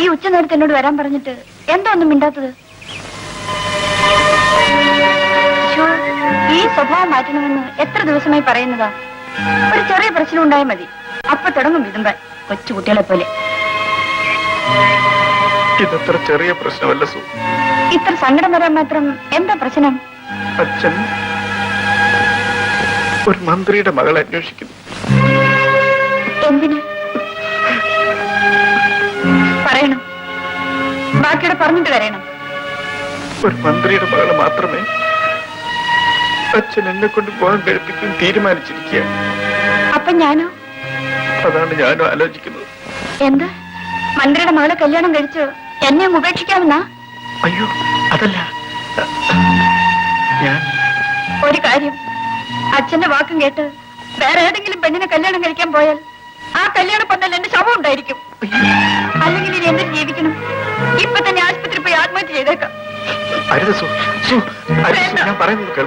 ഈ ഉച്ച നേരത്തെ എന്നോട് വരാൻ പറഞ്ഞിട്ട് എന്താ ഒന്നും മിണ്ടാത്തത്? ഈ സ്വഭാവം മാറ്റണമെന്ന് എത്ര ദിവസമായി പറയുന്നതാ? ഒരു ചെറിയ പ്രശ്നം ഉണ്ടായാൽ മതി, അപ്പൊ തുടങ്ങും വിതുമ്പാൻ, കൊച്ചുകുട്ടികളെ പോലെ. ഇതത്ര ചെറിയ പ്രശ്നമല്ല സു. ഇത്ര സങ്കടം വരാൻ മാത്രം എന്താ പ്രശ്നം? അച്ഛൻ ഒരു മന്ത്രിയുടെ മകളെ അന്വേഷിക്കുന്നു. എന്തിന് പറയണം? ബാക്കിയുടെ പറഞ്ഞിട്ട് കരയണം. ഒരു മന്ത്രിയുടെ മകളെ മാത്രമേ അച്ഛൻ എന്നെ കൊണ്ട് പോകാൻ കഴിപ്പിക്കാൻ തീരുമാനിച്ചിരിക്കുക. അപ്പൊ ഞാനോ? അതാണ് ഞാനും ആലോചിക്കുന്നത്. എന്താ, മന്ത്രിയുടെ മകളെ കല്യാണം കഴിച്ച് എന്നെ ഉപേക്ഷിക്കാമെന്നാ? അയ്യോ, അതല്ല. ഞാൻ ഒരു കാര്യം, അച്ഛന്റെ വാക്കും കേട്ട് വേറെ ഏതെങ്കിലും പെണ്ണിനെ കല്യാണം കഴിക്കാൻ പോയാൽ ആ കല്യാണം പറഞ്ഞാൽ എന്റെ ശവം ഉണ്ടായിരിക്കും. അല്ലെങ്കിൽ ഇനി എന്തിന് ജീവിക്കണം? ഇപ്പൊ തന്നെ ആശുപത്രി പോയി ആത്മഹത്യ ചെയ്തേക്കാം. അരുത് സു, ഞാൻ പറയുന്നത് കേൾക്കും.